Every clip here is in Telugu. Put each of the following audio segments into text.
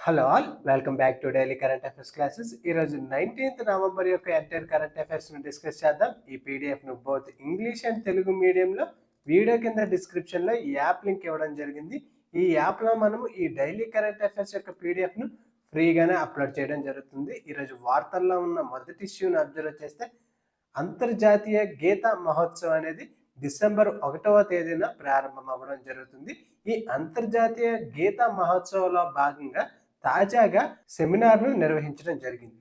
Hello all, welcome back to daily current affairs classes. ఈరోజు 19th నవంబర్ యొక్క ఎంటైర్ కరెంట్ అఫైర్స్ను డిస్కస్ చేద్దాం. ఈ పీడిఎఫ్ను బోత్ ఇంగ్లీష్ అండ్ తెలుగు మీడియంలో వీడియో కింద డిస్క్రిప్షన్లో ఈ యాప్ లింక్ ఇవ్వడం జరిగింది. ఈ యాప్లో మనము ఈ డైలీ కరెంట్ అఫైర్స్ యొక్క పీడిఎఫ్ను ఫ్రీగానే అప్లోడ్ చేయడం జరుగుతుంది. ఈరోజు వార్తల్లో ఉన్న మొదటి ఇష్యూని అబ్జర్వ్ చేస్తే అంతర్జాతీయ గీత మహోత్సవం అనేది డిసెంబర్ 1వ తేదీన ప్రారంభం అవ్వడం జరుగుతుంది. ఈ అంతర్జాతీయ గీత మహోత్సవంలో భాగంగా తాజాగా సెమినార్ను నిర్వహించడం జరిగింది.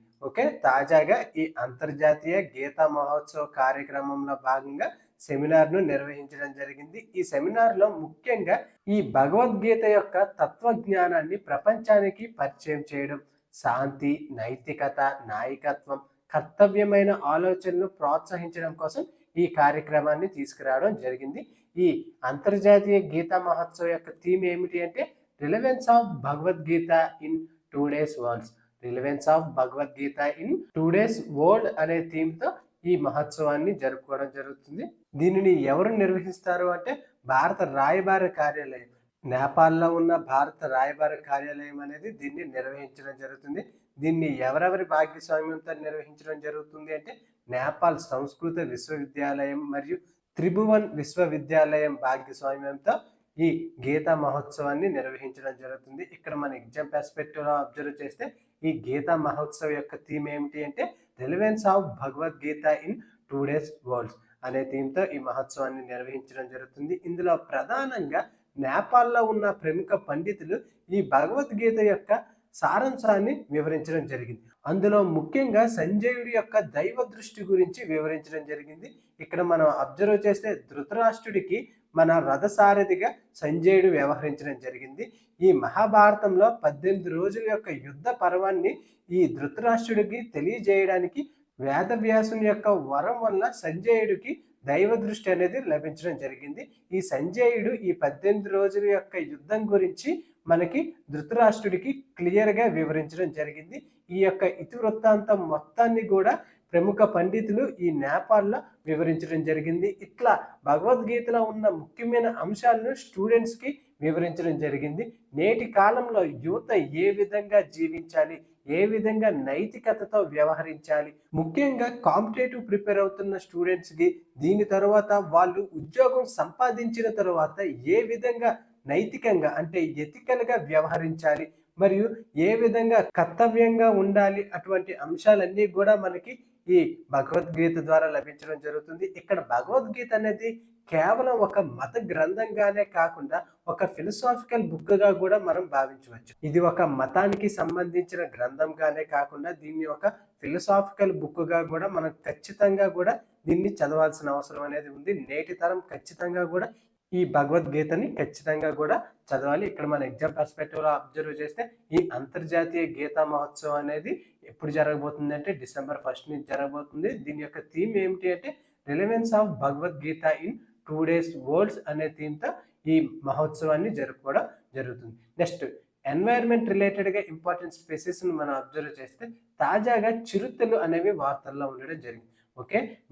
తాజాగా ఈ అంతర్జాతీయ గీతా మహోత్సవ కార్యక్రమంలో భాగంగా సెమినార్ను నిర్వహించడం జరిగింది. ఈ సెమినార్లో ముఖ్యంగా ఈ భగవద్గీత యొక్క తత్వజ్ఞానాన్ని ప్రపంచానికి పరిచయం చేయడం, శాంతి, నైతికత, నాయకత్వం, కర్తవ్యమైన ఆలోచనలు ప్రోత్సహించడం కోసం ఈ కార్యక్రమాన్ని తీసుకురావడం జరిగింది. ఈ అంతర్జాతీయ గీతా మహోత్సవ యొక్క థీమ్ ఏమిటి అంటే relevance of Bhagavad Gita in 2 days world. Relevance of Bhagavad Gita in 2 days world అనే థీమ్తో ఈ మహోత్సవాన్ని జరుపుకోవడం జరుగుతుంది. దీనిని ఎవరు నిర్వహిస్తారు అంటే భారత రాయబార కార్యాలయం, నేపాల్లో ఉన్న భారత రాయబార కార్యాలయం అనేది దీన్ని నిర్వహించడం జరుగుతుంది. దీన్ని ఎవరెవరి భాగస్వామ్యంతో నిర్వహించడం జరుగుతుంది అంటే నేపాల్ సంస్కృత విశ్వవిద్యాలయం మరియు త్రిభువన్ విశ్వవిద్యాలయం భాగస్వామ్యంతో ఈ గీతా మహోత్సవాన్ని నిర్వహించడం జరుగుతుంది. ఇక్కడ మన ఎగ్జామ్ పర్స్పెక్టివ్లో అబ్జర్వ్ చేస్తే ఈ గీతా మహోత్సవ్ యొక్క థీమ్ ఏమిటి అంటే relevance of Bhagavad Gita in 2 days world అనే థీమ్తో ఈ మహోత్సవాన్ని నిర్వహించడం జరుగుతుంది. ఇందులో ప్రధానంగా నేపాల్లో ఉన్న ప్రముఖ పండితులు ఈ భగవద్గీత యొక్క సారాంశాన్ని వివరించడం జరిగింది. అందులో ముఖ్యంగా సంజయుడి యొక్క దైవ దృష్టి గురించి వివరించడం జరిగింది. ఇక్కడ మనం అబ్జర్వ్ చేస్తే ధృతరాష్ట్రుడికి మన రథసారథిగా సంజయుడు వ్యవహరించడం జరిగింది. ఈ మహాభారతంలో 18 రోజుల యొక్క యుద్ధ పర్వాన్ని ఈ ధృతరాష్ట్రుడికి తెలియజేయడానికి వేదవ్యాసుని యొక్క వరం వల్ల సంజయుడికి దైవ దృష్టి అనేది లభించడం జరిగింది. ఈ సంజయుడు ఈ 18 రోజుల యొక్క యుద్ధం గురించి మనకి ధృతరాష్ట్రుడికి క్లియర్గా వివరించడం జరిగింది. ఈ యొక్క ఇతివృత్తాంతం మొత్తాన్ని కూడా ప్రముఖ పండితులు ఈ నేపాల్లో వివరించడం జరిగింది. ఇట్లా భగవద్గీతలో ఉన్న ముఖ్యమైన అంశాలను స్టూడెంట్స్కి వివరించడం జరిగింది. నేటి కాలంలో యువత ఏ విధంగా జీవించాలి, ఏ విధంగా నైతికతతో వ్యవహరించాలి, ముఖ్యంగా కాంపిటేటివ్ ప్రిపేర్ అవుతున్న స్టూడెంట్స్కి దీని తర్వాత వాళ్ళు ఉద్యోగం సంపాదించిన తర్వాత ఏ విధంగా నైతికంగా అంటే ఎథికల్గా వ్యవహరించాలి మరియు ఏ విధంగా కర్తవ్యంగా ఉండాలి, అటువంటి అంశాలన్నీ కూడా మనకి ఈ భగవద్గీత ద్వారా లభించడం జరుగుతుంది. ఇక్కడ భగవద్గీత అనేది కేవలం ఒక మత గ్రంథంగానే కాకుండా ఒక ఫిలసాఫికల్ బుక్గా కూడా మనం భావించవచ్చు. ఇది ఒక మతానికి సంబంధించిన గ్రంథంగానే కాకుండా దీన్ని ఒక ఫిలసాఫికల్ బుక్గా కూడా మనం ఖచ్చితంగా కూడా దీన్ని చదవాల్సిన అవసరం అనేది ఉంది. నేటి తరం ఖచ్చితంగా కూడా ఈ భగవద్గీతని ఖచ్చితంగా కూడా చదవాలి. ఇక్కడ మన ఎగ్జామ్ పర్స్పెక్టివ్లో అబ్జర్వ్ చేస్తే ఈ అంతర్జాతీయ గీతా మహోత్సవం అనేది ఎప్పుడు జరగబోతుంది అంటే డిసెంబర్ 1 నుంచి జరగబోతుంది. దీని యొక్క థీమ్ ఏమిటి అంటే relevance of Bhagavad Gita in 2 days world's అనే థీమ్తో ఈ మహోత్సవాన్ని జరుపుకోవడం జరుగుతుంది. నెక్స్ట్ ఎన్వైర్న్మెంట్ రిలేటెడ్గా ఇంపార్టెంట్ స్పెసెస్ను మనం అబ్జర్వ్ చేస్తే తాజాగా చిరుతలు అనేవి వార్తల్లో ఉండడం జరిగింది.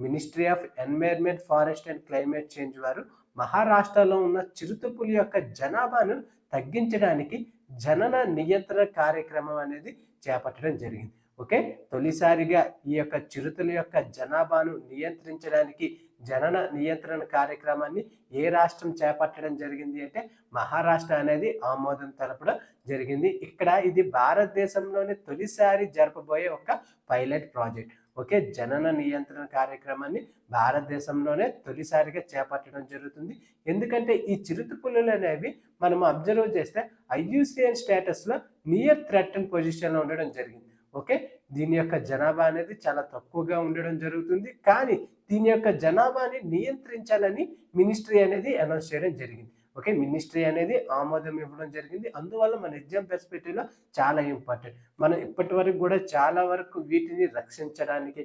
Ministry of environment, forest and climate change వారు మహారాష్ట్రలో ఉన్న చిరుతపులి యొక్క జనాభాను తగ్గించడానికి జనన నియంత్రణ కార్యక్రమం అనేది చేపట్టడం జరిగింది. తొలిసారిగా ఈ యొక్క చిరుతల యొక్క జనాభాను నియంత్రించడానికి జనన నియంత్రణ కార్యక్రమాన్ని ఏ రాష్ట్రం చేపట్టడం జరిగింది అంటే మహారాష్ట్ర అనేది ఆమోదం తెలపడం జరిగింది. ఇక్కడ ఇది భారతదేశంలోనే తొలిసారి జరపబోయే ఒక పైలట్ ప్రాజెక్ట్. జనన నియంత్రణ కార్యక్రమాన్ని భారతదేశంలోనే తొలిసారిగా చేపట్టడం జరుగుతుంది. ఎందుకంటే ఈ చిరుతపులులు అనేవి మనం అబ్జర్వ్ చేస్తే ఐయుసిఎన్ స్టేటస్లో నియర్ థ్రెటన్ పొజిషన్లో ఉండడం జరిగింది. దీని యొక్క జనాభా అనేది చాలా తక్కువగా ఉండడం జరుగుతుంది. కానీ దీని యొక్క జనాభాని నియంత్రించాలని మినిస్ట్రీ అనేది అనౌన్స్ చేయడం జరిగింది. మినిస్ట్రీ అనేది ఆమోదం ఇవ్వడం జరిగింది. అందువల్ల మన ఎగ్జామ్ పర్స్పెక్టివ్లో చాలా ఇంపార్టెంట్. మనం ఇప్పటి వరకు కూడా చాలా వరకు వీటిని రక్షించడానికి,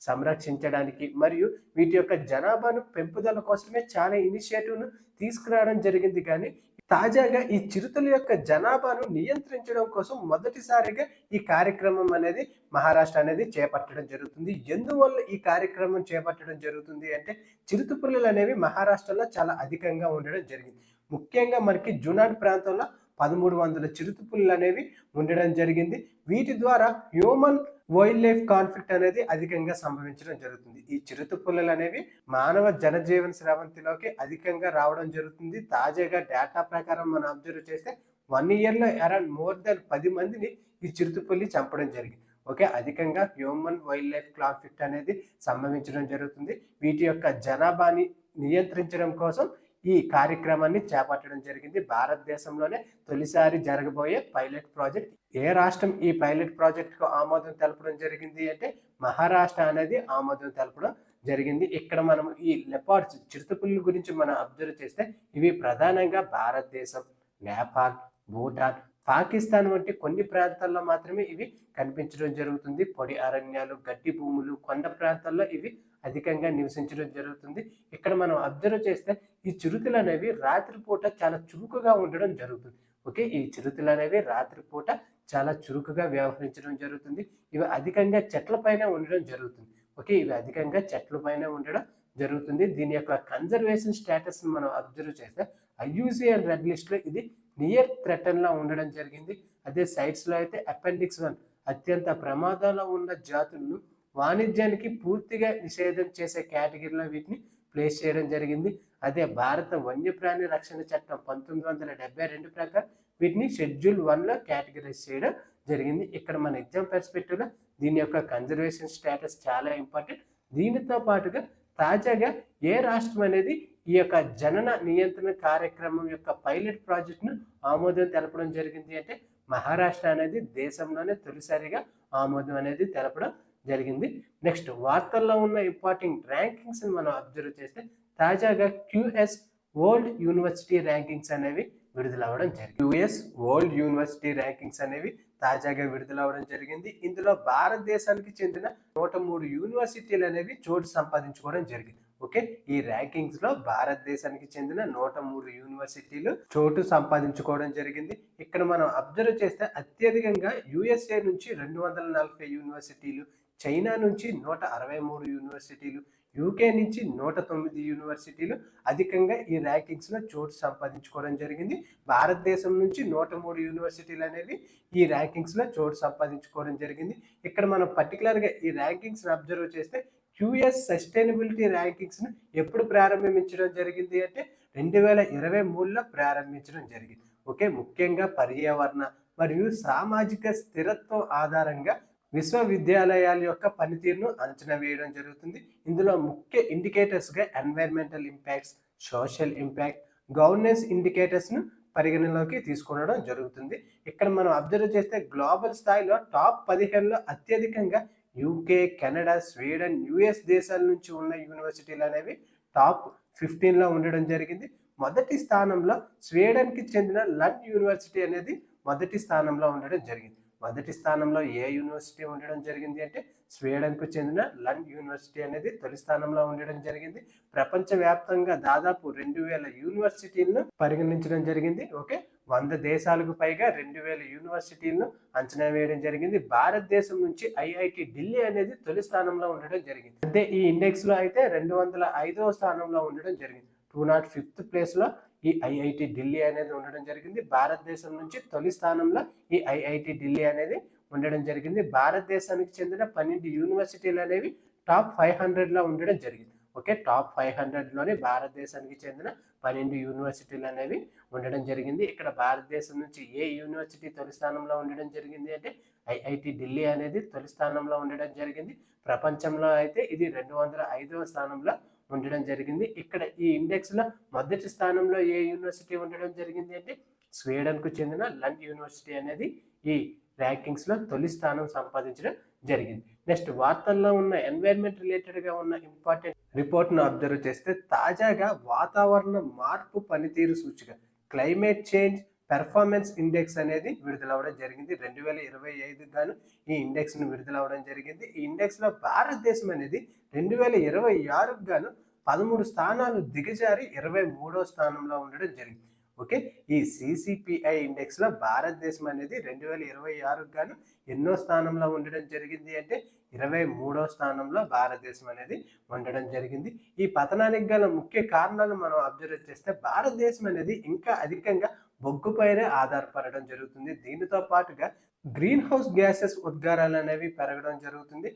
సంరక్షించడానికి మరియు వీటి యొక్క జనాభాను పెంపుదల కోసమే చాలా ఇనిషియేటివ్ను తీసుకురావడం జరిగింది. కానీ తాజాగా ఈ చిరుతల యొక్క జనాభాను నియంత్రించడం కోసం మొదటిసారిగా ఈ కార్యక్రమం అనేది మహారాష్ట్ర అనేది చేపట్టడం జరుగుతుంది. ఎందువల్ల ఈ కార్యక్రమం చేపట్టడం జరుగుతుంది అంటే చిరుతపులులు అనేవి మహారాష్ట్రలో చాలా అధికంగా ఉండడం జరిగింది. ముఖ్యంగా మనకి జునాడ్ ప్రాంతంలో 1300 చిరుతపులులు అనేవి ఉండడం జరిగింది. వీటి ద్వారా హ్యూమన్ వైల్డ్ లైఫ్ కాన్ఫ్లిక్ట్ అనేది అధికంగా సంభవించడం జరుగుతుంది. ఈ చిరుతపులులు అనేవి మానవ జనజీవన స్రవంతిలోకి అధికంగా రావడం జరుగుతుంది. తాజాగా డేటా ప్రకారం మనం అబ్జర్వ్ చేస్తే 1 ఇయర్లో అరౌండ్ మోర్ దెన్ 10 మందిని ఈ చిరుతపుల్లి చంపడం జరిగింది. ఓకే, అధికంగా హ్యూమన్ వైల్డ్ లైఫ్ కాన్ఫ్లిక్ట్ అనేది సంభవించడం జరుగుతుంది. వీటి యొక్క జనాభాని నియంత్రించడం కోసం ఈ కార్యక్రమాన్ని చేపట్టడం జరిగింది. భారతదేశంలోనే తొలిసారి జరగబోయే పైలట్ ప్రాజెక్ట్. ఏ రాష్ట్రం ఈ పైలట్ ప్రాజెక్టుకు ఆమోదం తెలపడం జరిగింది అంటే మహారాష్ట్ర అనేది ఆమోదం తెలపడం జరిగింది. ఇక్కడ మనం ఈ లెపార్డ్స్ చిరుతపుల్లి గురించి మనం అబ్జర్వ్ చేస్తే ఇవి ప్రధానంగా భారతదేశం, నేపాల్, భూటాన్, పాకిస్తాన్ వంటి కొన్ని ప్రాంతాల్లో మాత్రమే ఇవి కనిపించడం జరుగుతుంది. పొడి అరణ్యాలు, గడ్డి భూములు, కొండ ప్రాంతాల్లో ఇవి అధికంగా నివసించడం జరుగుతుంది. ఇక్కడ మనం అబ్జర్వ్ చేస్తే ఈ చిరుతలు అనేవి రాత్రిపూట చాలా చురుకుగా ఉండడం జరుగుతుంది. ఓకే, ఈ చిరుతలు అనేవి రాత్రిపూట చాలా చురుకుగా వ్యవహరించడం జరుగుతుంది. ఇవి అధికంగా చెట్ల పైన ఉండడం జరుగుతుంది. ఓకే, ఇవి అధికంగా చెట్ల పైన ఉండడం జరుగుతుంది. దీని యొక్క కన్జర్వేషన్ స్టేటస్ మనం అబ్జర్వ్ చేస్తే IUCN రెడ్ లిస్ట్ లో ఇది నియర్ థ్రెటన్ లా ఉండడం జరిగింది. అదే సైట్స్ లో అయితే అపెండిక్స్ 1 అత్యంత ప్రమాదంలో ఉన్న జాతులను వాణిజ్యానికి పూర్తిగా నిషేధం చేసే కేటగిరీలో వీటిని ప్లేస్ చేయడం జరిగింది. అదే భారత వన్యప్రాణి రక్షణ చట్టం 1972 ప్రకారం వీటిని షెడ్యూల్ 1లో కేటగిరైజ్ చేయడం జరిగింది. ఇక్కడ మన ఎగ్జామ్ పర్స్పెక్టివ్లో దీని యొక్క కన్జర్వేషన్ స్టేటస్ చాలా ఇంపార్టెంట్. దీనితో పాటుగా తాజాగా ఏ రాష్ట్రం అనేది ఈ యొక్క జనన నియంత్రణ కార్యక్రమం యొక్క పైలట్ ప్రాజెక్టును ఆమోదం తెలపడం జరిగింది అంటే మహారాష్ట్ర అనేది దేశంలోనే తొలిసారిగా ఆమోదం అనేది తెలపడం జరిగింది. నెక్స్ట్ వార్తల్లో ఉన్న ఇంపార్టెంట్ ర్యాంకింగ్స్ మనం అబ్జర్వ్ చేస్తే తాజాగా QS వరల్డ్ యూనివర్సిటీ ర్యాంకింగ్స్ అనేవి విడుదలవ్వడం జరిగింది. US వరల్డ్ యూనివర్సిటీ ర్యాంకింగ్స్ అనేవి తాజాగా విడుదలవ్వడం జరిగింది. ఇందులో భారతదేశానికి చెందిన 103 యూనివర్సిటీలు అనేవి చోటు సంపాదించుకోవడం జరిగింది. ఓకే, ఈ ర్యాంకింగ్స్ లో భారతదేశానికి చెందిన 103 యూనివర్సిటీలు చోటు సంపాదించుకోవడం జరిగింది. ఇక్కడ మనం అబ్జర్వ్ చేస్తే అత్యధికంగా USA నుంచి 240 యూనివర్సిటీలు, చైనా నుంచి 163 యూనివర్సిటీలు, UK నుంచి 109 యూనివర్సిటీలు అధికంగా ఈ ర్యాంకింగ్స్ లో చోటు సంపాదించుకోవడం జరిగింది. భారతదేశం నుంచి 103 యూనివర్సిటీలు అనేవి ఈ ర్యాంకింగ్స్ లో చోటు సంపాదించుకోవడం జరిగింది. ఇక్కడ మనం పర్టికులర్ గా ఈ ర్యాంకింగ్స్ అబ్జర్వ్ చేస్తే QS సస్టైనబిలిటీ ర్యాంకింగ్స్ ను ఎప్పుడు ప్రారంభించడం జరిగింది అంటే 2023లో ప్రారంభించడం జరిగింది. ఓకే, ముఖ్యంగా పర్యావరణ మరియు సామాజిక స్థిరత్వం ఆధారంగా విశ్వవిద్యాలయాల యొక్క పనితీరును అంచనా వేయడం జరుగుతుంది. ఇందులో ముఖ్య ఇండికేటర్స్గా environmental impacts, social impact, governance ఇండికేటర్స్ను పరిగణలోకి తీసుకోవడం జరుగుతుంది. ఇక్కడ మనం అబ్జర్వ్ చేస్తే గ్లోబల్ స్థాయిలో టాప్ 15లో అత్యధికంగా UK, కెనడా, స్వీడన్, US దేశాల నుంచి ఉన్న యూనివర్సిటీలు అనేవి టాప్ 15లో ఉండడం జరిగింది. మొదటి స్థానంలో స్వీడన్కి చెందిన లండ్ యూనివర్సిటీ అనేది మొదటి స్థానంలో ఉండడం జరిగింది. మొదటి స్థానంలో ఏ యూనివర్సిటీ ఉండడం జరిగింది అంటే స్వీడన్కు చెందిన లండ్ యూనివర్సిటీ అనేది తొలి స్థానంలో ఉండడం జరిగింది. ప్రపంచవ్యాప్తంగా దాదాపు 2000 యూనివర్సిటీలను పరిగణించడం జరిగింది. ఓకే, 100 దేశాలకు పైగా 2000 యూనివర్సిటీలను అంచనా వేయడం జరిగింది. భారతదేశం నుంచి IIT ఢిల్లీ అనేది తొలి స్థానంలో ఉండడం జరిగింది. అంటే ఈ ఇండెక్స్ లో అయితే 205వ స్థానంలో ఉండడం జరిగింది. 205th ప్లేస్ లో ఈ IIT ఢిల్లీ అనేది ఉండడం జరిగింది. భారతదేశం నుంచి తొలి స్థానంలో ఈ IIT ఢిల్లీ అనేది ఉండడం జరిగింది. భారతదేశానికి చెందిన 12 యూనివర్సిటీలు అనేవి టాప్ 500లో ఉండడం జరిగింది. ఓకే, టాప్ 500లోనే భారతదేశానికి చెందిన 12 యూనివర్సిటీలు అనేవి ఉండడం జరిగింది. ఇక్కడ భారతదేశం నుంచి ఏ యూనివర్సిటీ తొలి స్థానంలో ఉండడం జరిగింది అంటే IIT ఢిల్లీ అనేది తొలి స్థానంలో ఉండడం జరిగింది. ప్రపంచంలో అయితే ఇది 205వ స్థానంలో ఉండడం జరిగింది. ఇక్కడ ఈ ఇండెక్స్ లో మొదటి స్థానంలో ఏ యూనివర్సిటీ ఉండడం జరిగింది అంటే స్వీడన్ కు చెందిన లండ్ యూనివర్సిటీ అనేది ఈ ర్యాంకింగ్స్ లో తొలి స్థానం సంపాదించడం జరిగింది. నెక్స్ట్ వార్తల్లో ఉన్న ఎన్వైరన్మెంట్ రిలేటెడ్ గా ఉన్న ఇంపార్టెంట్ రిపోర్ట్ ను అబ్జర్వ్ చేస్తే తాజాగా వాతావరణ మార్పు పనితీరు సూచిక క్లైమేట్ చేంజ్ పెర్ఫార్మెన్స్ ఇండెక్స్ అనేది విడుదలవ్వడం జరిగింది. 2025 గాను ఈ ఇండెక్స్ ను విడుదలవ్వడం జరిగింది. ఈ ఇండెక్స్ లో భారతదేశం అనేది 2026 గాను 13 స్థానాలు దిగజారి 23వ స్థానంలో ఉండడం జరిగింది. ఓకే, ఈ CCPI ఇండెక్స్ లో భారతదేశం అనేది 2026 గాను ఎన్నో స్థానంలో ఉండడం జరిగింది అంటే 23వ స్థానంలో భారతదేశం అనేది ఉండడం జరిగింది. ఈ పతనానికి గల ముఖ్య కారణాలు మనం అబ్జర్వ్ చేస్తే భారతదేశం అనేది ఇంకా అధికంగా బొగ్గుపైనే ఆధారపడడం జరుగుతుంది. దీనితో పాటుగా గ్రీన్ హౌస్ గ్యాసెస్ ఉద్గారాలు అనేవి పెరగడం జరుగుతుంది.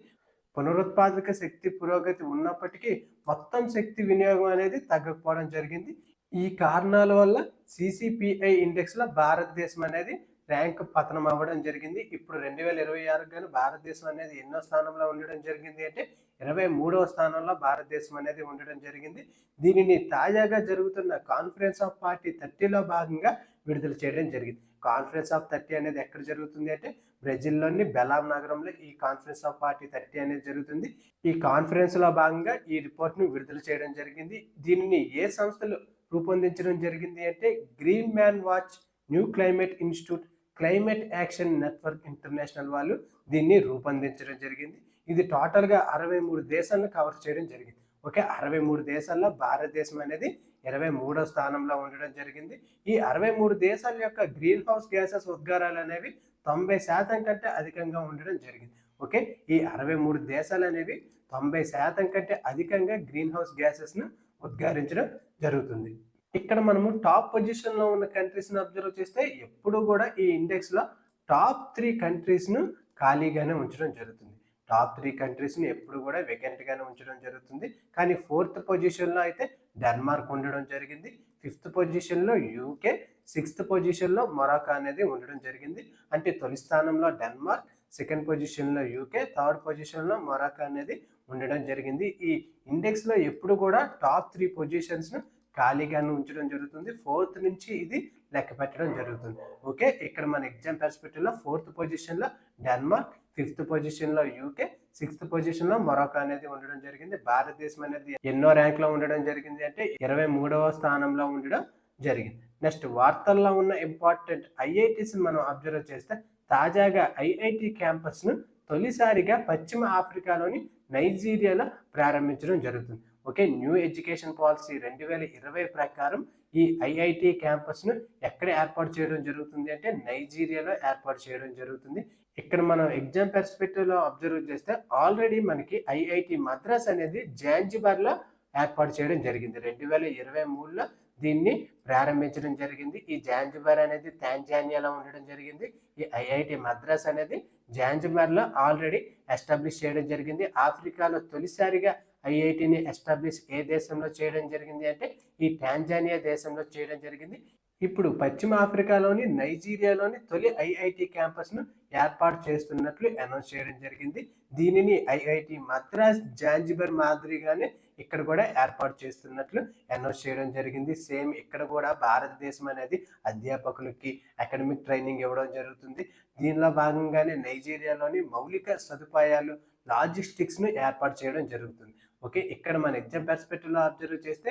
పునరుత్పాదక శక్తి పురోగతి ఉన్నప్పటికీ మొత్తం శక్తి వినియోగం అనేది తగ్గకపోవడం జరిగింది. ఈ కారణాల వల్ల సిసిపిఐ ఇండెక్స్లో భారతదేశం అనేది ర్యాంక్ పతనం అవ్వడం జరిగింది. ఇప్పుడు 2026 గాను భారతదేశం అనేది ఎన్నో స్థానంలో ఉండడం జరిగింది అంటే 23వ స్థానంలో భారతదేశం అనేది ఉండడం జరిగింది. దీనిని తాజాగా జరుగుతున్న కాన్ఫరెన్స్ ఆఫ్ పార్టీ 30లో భాగంగా విడుదల చేయడం జరిగింది. కాన్ఫరెన్స్ ఆఫ్ 30 అనేది ఎక్కడ జరుగుతుంది అంటే బ్రెజిల్లోని బెలాం నగరంలో ఈ కాన్ఫరెన్స్ ఆఫ్ పార్టీ 30 అనేది జరుగుతుంది. ఈ కాన్ఫరెన్స్లో భాగంగా ఈ రిపోర్ట్ను విడుదల చేయడం జరిగింది. దీనిని ఏ సంస్థలు రూపొందించడం జరిగింది అంటే green man watch, new climate institute, climate action network international వాళ్ళు దీన్ని రూపొందించడం జరిగింది. ఇది టోటల్గా 63 దేశాలను కవర్ చేయడం జరిగింది. ఓకే, 63 దేశాల్లో భారతదేశం అనేది 23వ స్థానంలో ఉండడం జరిగింది. ఈ 63 దేశాల యొక్క గ్రీన్ హౌస్ గ్యాసెస్ ఉద్గారాలు అనేవి 90% కంటే అధికంగా ఉండడం జరిగింది. ఓకే, ఈ 63 దేశాలు అనేవి 90% కంటే అధికంగా గ్రీన్ హౌస్ గ్యాసెస్ను ఉద్గారించడం జరుగుతుంది. ఇక్కడ మనము టాప్ పొజిషన్లో ఉన్న కంట్రీస్ని అబ్జర్వ్ చేస్తే ఎప్పుడు కూడా ఈ ఇండెక్స్లో టాప్ 3 కంట్రీస్ను ఖాళీగానే ఉంచడం జరుగుతుంది. టాప్ 3 కంట్రీస్ని ఎప్పుడు కూడా వేకెంట్గానే ఉంచడం జరుగుతుంది. కానీ 4th పొజిషన్లో అయితే డెన్మార్క్ ఉండడం జరిగింది, 5th పొజిషన్లో యూకే, 6th పొజిషన్లో మొరాకో అనేది ఉండడం జరిగింది. అంటే తొలి స్థానంలో డెన్మార్క్, 2nd పొజిషన్లో యూకే, 3rd పొజిషన్లో మొరాకో అనేది ఉండడం జరిగింది. ఈ ఇండెక్స్లో ఎప్పుడు కూడా టాప్ 3 పొజిషన్స్ను ఖాళీగానే ఉంచడం జరుగుతుంది. 4th నుంచి ఇది లెక్క పెట్టడం జరుగుతుంది. ఓకే, ఇక్కడ మన ఎగ్జామ్ పర్స్పెక్టివ్లో 4th పొజిషన్లో డెన్మార్క్, 5th పొజిషన్లో యూకే, 6th పొజిషన్లో మొరాకో అనేది ఉండడం జరిగింది. భారతదేశం అనేది ఎన్నో ర్యాంక్లో ఉండడం జరిగింది అంటే 23వ స్థానంలో ఉండడం జరిగింది. నెక్స్ట్ వార్తల్లో ఉన్న ఇంపార్టెంట్ ఐఐటీస్ని మనం అబ్జర్వ్ చేస్తే తాజాగా ఐఐటి క్యాంపస్ను తొలిసారిగా పశ్చిమ ఆఫ్రికాలోని నైజీరియాలో ప్రారంభించడం జరుగుతుంది. ఓకే, న్యూ ఎడ్యుకేషన్ పాలసీ 2020 ప్రకారం ఈ ఐఐటి క్యాంపస్ను ఎక్కడ ఏర్పాటు చేయడం జరుగుతుంది అంటే నైజీరియాలో ఏర్పాటు చేయడం జరుగుతుంది. ఇక్కడ మనం ఎగ్జామ్ పర్స్పెక్టివ్లో అబ్జర్వ్ చేస్తే ఆల్రెడీ మనకి ఐఐటి మద్రాస్ అనేది జాంజిబార్లో ఏర్పాటు చేయడం జరిగింది. 2023లో దీన్ని ప్రారంభించడం జరిగింది. ఈ జాంజిబార్ అనేది తాంజానియాలో ఉండడం జరిగింది. ఈ ఐఐటి మద్రాస్ అనేది జాంజిబార్లో ఆల్రెడీ ఎస్టాబ్లిష్ చేయడం జరిగింది. ఆఫ్రికాలో తొలిసారిగా ఐఐటిని ఎస్టాబ్లిష్ ఏ దేశంలో చేయడం జరిగింది అంటే ఈ టాంజానియా దేశంలో చేయడం జరిగింది. ఇప్పుడు పశ్చిమ ఆఫ్రికాలోని నైజీరియాలోని తొలి ఐఐటి క్యాంపస్ను ఏర్పాటు చేస్తున్నట్లు అనౌన్స్ చేయడం జరిగింది. దీనిని ఐఐటి మద్రాస్ జాంజిబార్ మాదిరిగానే ఇక్కడ కూడా ఏర్పాటు చేస్తున్నట్లు అనౌన్స్ చేయడం జరిగింది. సేమ్ ఇక్కడ కూడా భారతదేశం అనేది అధ్యాపకులకి అకాడమిక్ ట్రైనింగ్ ఇవ్వడం జరుగుతుంది. దీనిలో భాగంగానే నైజీరియాలోని మౌలిక సదుపాయాలు, లాజిస్టిక్స్ను ఏర్పాటు చేయడం జరుగుతుంది. ఓకే, ఇక్కడ మన ఎగ్జామ్ పర్స్పెక్టివ్లో అబ్జర్వ్ చేస్తే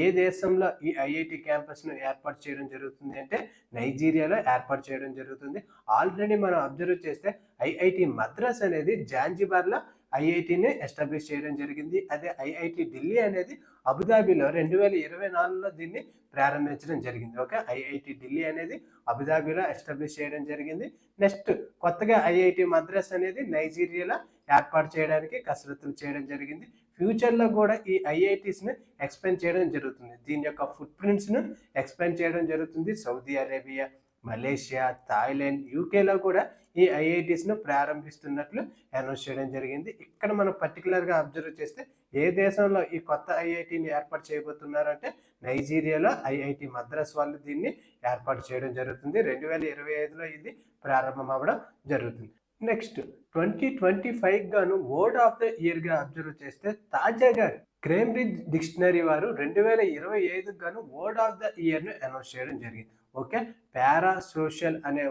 ఏ దేశంలో ఈ ఐఐటి క్యాంపస్ను ఏర్పాటు చేయడం జరుగుతుంది అంటే నైజీరియాలో ఏర్పాటు చేయడం జరుగుతుంది. ఆల్రెడీ మనం అబ్జర్వ్ చేస్తే ఐఐటి మద్రాస్ అనేది జాంజిబార్లో ఐఐటిని ఎస్టాబ్లిష్ చేయడం జరిగింది. అదే ఐఐటి ఢిల్లీ అనేది అబుదాబిలో 2024లో దీన్ని ప్రారంభించడం జరిగింది. ఓకే, ఐఐటి ఢిల్లీ అనేది అబుదాబిలో ఎస్టాబ్లిష్ చేయడం జరిగింది. నెక్స్ట్ కొత్తగా ఐఐటి మద్రాస్ అనేది నైజీరియాలో ఏర్పాటు చేయడానికి కసరత్తులు చేయడం జరిగింది. ఫ్యూచర్లో కూడా ఈ ఐఐటీస్ని ఎక్స్పాండ్ చేయడం జరుగుతుంది. దీని యొక్క ఫుట్ ప్రింట్స్ను ఎక్స్పాండ్ చేయడం జరుగుతుంది. సౌదీ అరేబియా, మలేషియా, థాయిలాండ్, యూకేలో కూడా ఈ ఐఐటీస్ను ప్రారంభిస్తున్నట్లు అనౌన్స్ చేయడం జరిగింది. ఇక్కడ మనం పర్టికులర్గా అబ్జర్వ్ చేస్తే ఏ దేశంలో ఈ కొత్త ఐఐటిని ఏర్పాటు చేయబోతున్నారంటే నైజీరియాలో ఐఐటి మద్రాస్ వాళ్ళు దీన్ని ఏర్పాటు చేయడం జరుగుతుంది. 2025లో ఇది ప్రారంభం అవ్వడం జరుగుతుంది. నెక్స్ట్ 2025 గాను వర్డ్ ఆఫ్ ద ఇయర్గా అబ్జర్వ్ చేస్తే తాజాగా కేంబ్రిడ్జ్ డిక్షనరీ వారు 2025 గాను వర్డ్ ఆఫ్ ద ఇయర్ను అనౌన్స్ చేయడం జరిగింది. ఓకే, పారా సోషల్ అనే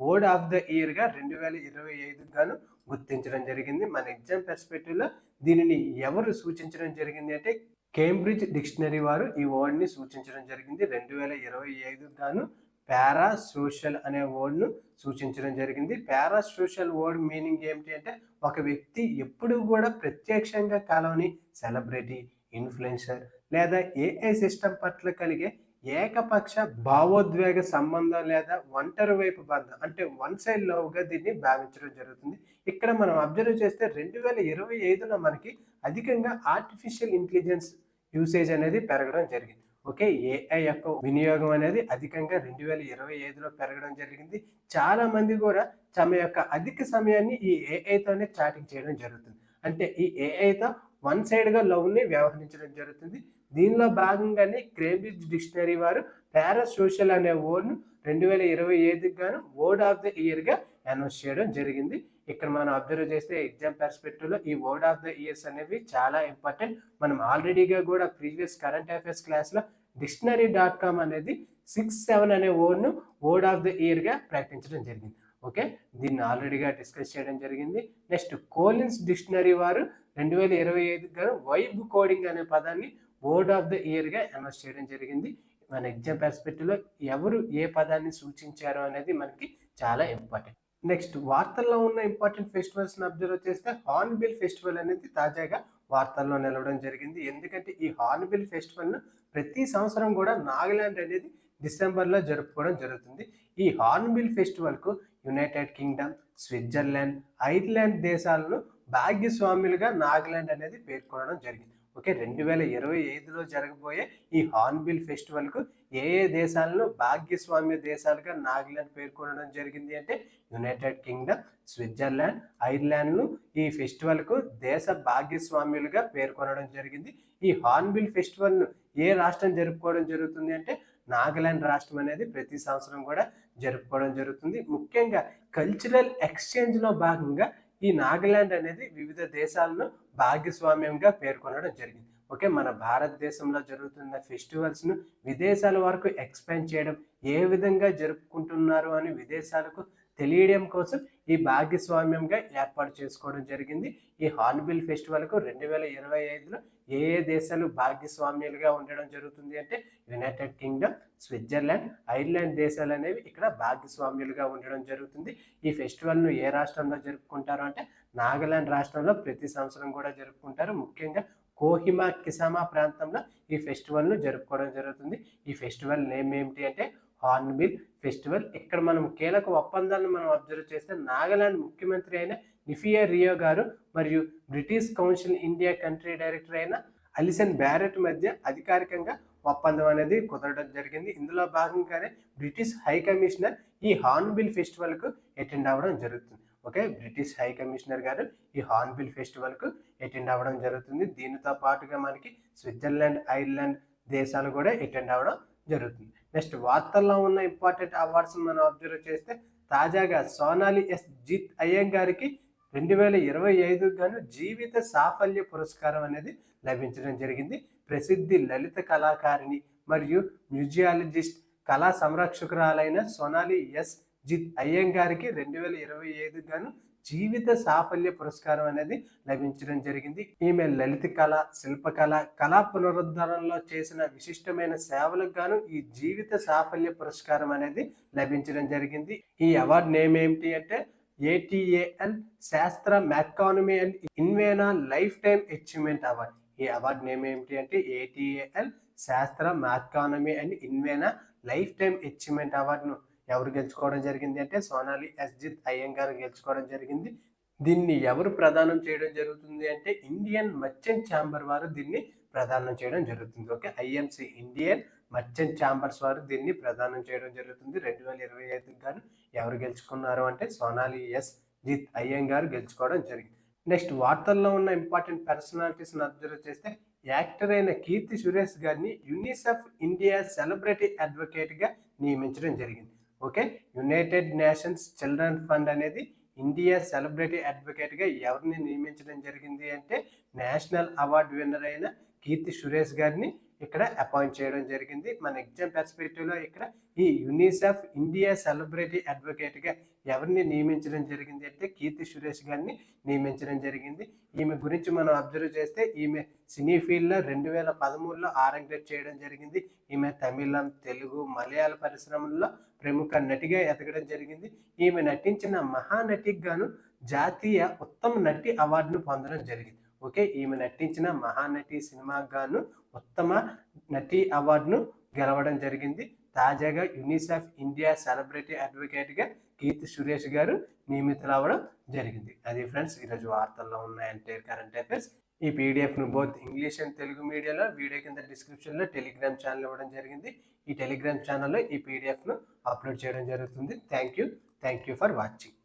వర్డ్ ఆఫ్ ద ఇయర్గా 2025 గాను గుర్తించడం జరిగింది. మన ఎగ్జామ్ పర్స్పెక్టివ్లో దీనిని ఎవరు సూచించడం జరిగింది అంటే కేంబ్రిడ్జ్ డిక్షనరీ వారు ఈ వర్డ్ని సూచించడం జరిగింది. 2025 గాను పారా సోషల్ అనే వర్డ్ను సూచించడం జరిగింది. పారా సోషల్ వర్డ్ మీనింగ్ ఏమిటి అంటే ఒక వ్యక్తి ఎప్పుడు కూడా ప్రత్యక్షంగా కలవని సెలబ్రిటీ, ఇన్ఫ్లుయెన్సర్ లేదా ఏఐ సిస్టమ్ పట్ల కలిగే ఏకపక్ష భావోద్వేగ సంబంధం లేదా ఒంటరి వైపు బంధం అంటే వన్ సైడ్ లవ్గా దీన్ని భావించడం జరుగుతుంది. ఇక్కడ మనం అబ్జర్వ్ చేస్తే 2025లో మనకి అధికంగా ఆర్టిఫిషియల్ ఇంటెలిజెన్స్ యూసేజ్ అనేది పెరగడం జరిగింది. ఓకే, ఏఐ యొక్క వినియోగం అనేది అధికంగా 2025లో పెరగడం జరిగింది. చాలా మంది కూడా తమ యొక్క అధిక సమయాన్ని ఈ ఏఐతోనే చాటింగ్ చేయడం జరుగుతుంది. అంటే ఈ ఏఐతో వన్ సైడ్గా లవ్ని వ్యవహరించడం జరుగుతుంది. దీనిలో భాగంగానే కేంబ్రిడ్జ్ డిక్షనరీ వారు పారాసోషల్ అనే వర్డ్ను 2025కి గాను వర్డ్ ఆఫ్ ద ఇయర్గా అనౌన్స్ చేయడం జరిగింది. ఇక్కడ మనం అబ్జర్వ్ చేస్తే ఎగ్జామ్ పర్స్పెక్టివ్లో ఈ వర్డ్ ఆఫ్ ద ఇయర్స్ అనేవి చాలా ఇంపార్టెంట్. మనం ఆల్రెడీగా కూడా ప్రీవియస్ కరెంట్ అఫైర్స్ క్లాస్లో dictionary.com అనేది 6-7 అనే వర్డ్ను వర్డ్ ఆఫ్ ద ఇయర్గా ప్రకటించడం జరిగింది. ఓకే, దీన్ని ఆల్రెడీగా డిస్కస్ చేయడం జరిగింది. నెక్స్ట్ కోలిన్స్ డిక్షనరీ వారు 2025 గాను వైబ్ కోడింగ్ అనే పదాన్ని వర్డ్ ఆఫ్ ద ఇయర్గా అనౌన్స్ చేయడం జరిగింది. మన ఎగ్జామ్ పర్స్పెక్టివ్లో ఎవరు ఏ పదాన్ని సూచించారు అనేది మనకి చాలా ఇంపార్టెంట్. నెక్స్ట్ వార్తల్లో ఉన్న ఇంపార్టెంట్ ఫెస్టివల్స్ని అబ్జర్వ్ చేస్తే హార్న్బిల్ ఫెస్టివల్ అనేది తాజాగా వార్తల్లో నిలవడం జరిగింది. ఎందుకంటే ఈ హార్న్బిల్ ఫెస్టివల్ను ప్రతి సంవత్సరం కూడా నాగాలాండ్ అనేది డిసెంబర్లో జరుపుకోవడం జరుగుతుంది. ఈ హార్న్బిల్ ఫెస్టివల్కు యునైటెడ్ కింగ్డమ్, స్విట్జర్లాండ్, ఐర్లాండ్ దేశాలను భాగ్యస్వాములుగా నాగాలాండ్ అనేది పేర్కొనడం జరిగింది. ఓకే, 2025లో జరగబోయే ఈ హార్న్బిల్ ఫెస్టివల్కు ఏ దేశాలను భాగ్యస్వామ్య దేశాలుగా నాగాలాండ్ పేర్కొనడం జరిగింది అంటే యునైటెడ్ కింగ్డమ్, స్విట్జర్లాండ్, ఐర్లాండ్ను ఈ ఫెస్టివల్కు దేశ భాగ్యస్వామ్యులుగా పేర్కొనడం జరిగింది. ఈ హార్న్బిల్ ఫెస్టివల్ను ఏ రాష్ట్రం జరుపుకోవడం జరుగుతుంది అంటే నాగాలాండ్ రాష్ట్రం అనేది ప్రతి సంవత్సరం కూడా జరుపుకోవడం జరుగుతుంది. ముఖ్యంగా కల్చరల్ ఎక్స్చేంజ్లో భాగంగా ఈ నాగాలాండ్ అనేది వివిధ దేశాలను భాగస్వామ్యంగా పేర్కొనడం జరిగింది. ఓకే, మన భారతదేశంలో జరుగుతున్న ఫెస్టివల్స్ను విదేశాల వరకు ఎక్స్పాండ్ చేయడం, ఏ విధంగా జరుపుకుంటున్నారు అని విదేశాలకు తెలియడం కోసం ఈ భాగస్వామ్యంగా ఏర్పాటు చేసుకోవడం జరిగింది. ఈ హార్న్బిల్ ఫెస్టివల్కు 2025లో ఏ దేశాలు భాగస్వామ్యాలుగా ఉండడం జరుగుతుంది అంటే యునైటెడ్ కింగ్డమ్, స్విట్జర్లాండ్, ఐర్లాండ్ దేశాలు అనేవి ఇక్కడ భాగస్వామ్యులుగా ఉండడం జరుగుతుంది. ఈ ఫెస్టివల్ను ఏ రాష్ట్రంలో జరుపుకుంటారు అంటే నాగాలాండ్ రాష్ట్రంలో ప్రతి సంవత్సరం కూడా జరుపుకుంటారు. ముఖ్యంగా కోహిమా కిసామా ప్రాంతంలో ఈ ఫెస్టివల్ను జరుపుకోవడం జరుగుతుంది. ఈ ఫెస్టివల్ నేమ్ ఏమిటి అంటే హార్న్బిల్ ఫెస్టివల్. ఇక్కడ మనం కీలక ఒప్పందాలను మనం అబ్జర్వ్ చేస్తే నాగాలాండ్ ముఖ్యమంత్రి అయిన నిఫియా రియో గారు మరియు British council India country director అయిన అలిసన్ బ్యారెట్ మధ్య అధికారికంగా ఒప్పందం అనేది కుదరడం జరిగింది. ఇందులో భాగంగానే బ్రిటిష్ హై కమిషనర్ ఈ హార్న్బిల్ ఫెస్టివల్కు అటెండ్ అవ్వడం జరుగుతుంది. ఓకే, బ్రిటిష్ హై కమిషనర్ గారు ఈ హార్న్బిల్ ఫెస్టివల్కు అటెండ్ అవ్వడం జరుగుతుంది. దీనితో పాటుగా మనకి స్విట్జర్లాండ్, ఐర్లాండ్ దేశాలు కూడా అటెండ్ అవ్వడం జరుగుతుంది. నెక్స్ట్ వార్తల్లో ఉన్న ఇంపార్టెంట్ అవార్డ్స్ మనం అబ్జర్వ్ చేస్తే తాజాగా సోనాలి ఎస్ జిత్ అయ్యంగారికి 2025 గాను జీవిత సాఫల్య పురస్కారం అనేది లభించడం జరిగింది. ప్రసిద్ధి లలిత కళాకారిణి మరియు మ్యూజియాలజిస్ట్, కళా సంరక్షకురాలైన సోనాలి ఎస్ జిత్ అయ్యంగారికి 2025 గాను జీవిత సాఫల్య పురస్కారం అనేది లభించడం జరిగింది. ఈమె లలిత కళ, శిల్పకళ, కళా పునరుద్ధరణలో చేసిన విశిష్టమైన సేవలకు గాను ఈ జీవిత సాఫల్య పురస్కారం అనేది లభించడం జరిగింది. ఈ అవార్డు నేమ్ ఏమిటి అంటే ATAL శాస్త్ర మెకానమీ అండ్ ఇన్వేనా లైఫ్ టైమ్ అచీవ్మెంట్ అవార్డ్. ఈ అవార్డు నేమ్ ఏమిటి అంటే ATAL శాస్త్ర మెకానమీ అండ్ ఇన్వేనా లైఫ్ టైమ్ అచీవ్మెంట్ అవార్డును ఎవరు గెలుచుకోవడం జరిగింది అంటే సోనాలి ఎస్ జిత్ అయ్యంగార్ గెలుచుకోవడం జరిగింది. దీన్ని ఎవరు ప్రదానం చేయడం జరుగుతుంది అంటే ఇండియన్ మర్చెంట్ ఛాంబర్ వారు దీన్ని ప్రదానం చేయడం జరుగుతుంది. Okay, IMC Indian merchant chambers వారు దీన్ని ప్రదానం చేయడం జరుగుతుంది. 2025 గాను ఎవరు గెలుచుకున్నారు అంటే సోనాలి ఎస్ జిత్ అయ్యంగార్ గెలుచుకోవడం జరిగింది. నెక్స్ట్ వార్తల్లో ఉన్న ఇంపార్టెంట్ పర్సనాలిటీస్ని అబ్జర్వ్ చేస్తే యాక్టర్ అయిన కీర్తి సురేష్ గారిని యునిసెఫ్ ఇండియా సెలబ్రిటీ అడ్వకేట్గా నియమించడం జరిగింది. Okay, United nations children fund అనేది ఇండియా సెలబ్రిటీ అడ్వకేట్గా ఎవరిని నియమించడం జరిగింది అంటే నేషనల్ అవార్డు విన్నర్ అయిన కీర్తి సురేష్ గారిని ఇక్కడ అపాయింట్ చేయడం జరిగింది. మన ఎగ్జామ్ పర్స్పెక్టివ్లో ఇక్కడ ఈ యునిసెఫ్ ఇండియా సెలబ్రిటీ అడ్వకేట్గా ఎవరిని నియమించడం జరిగింది అంటే కీర్తి సురేష్ గారిని నియమించడం జరిగింది. ఈమె గురించి మనం అబ్జర్వ్ చేస్తే ఈమె సినీ ఫీల్డ్లో 2013లో ఆరంగేట్ చేయడం జరిగింది. ఈమె తమిళం, తెలుగు, మలయాళ పరిశ్రమల్లో ప్రముఖ నటిగా ఎదగడం జరిగింది. ఈమె నటించిన మహానటికి గాను జాతీయ ఉత్తమ నటి అవార్డును పొందడం జరిగింది. ఓకే, ఈమె నటించిన మహానటి సినిమాకు గాను ఉత్తమ నటి అవార్డును గెలవడం జరిగింది. తాజాగా UNICEF India celebrity అడ్వకేట్గా Keerthy Suresh గారు నియమితులవ్వడం జరిగింది. అది ఫ్రెండ్స్ ఈరోజు వార్తల్లో ఉన్న ఎంటైర్ కరెంట్ అఫైర్స్. ఈ పీడిఎఫ్ను బోత్ ఇంగ్లీష్ అండ్ తెలుగు మీడియంలో వీడియో కింద డిస్క్రిప్షన్లో టెలిగ్రామ్ ఛానల్ ఇవ్వడం జరిగింది. ఈ టెలిగ్రామ్ ఛానల్లో ఈ పీడిఎఫ్ను అప్లోడ్ చేయడం జరుగుతుంది. Thank you for watching.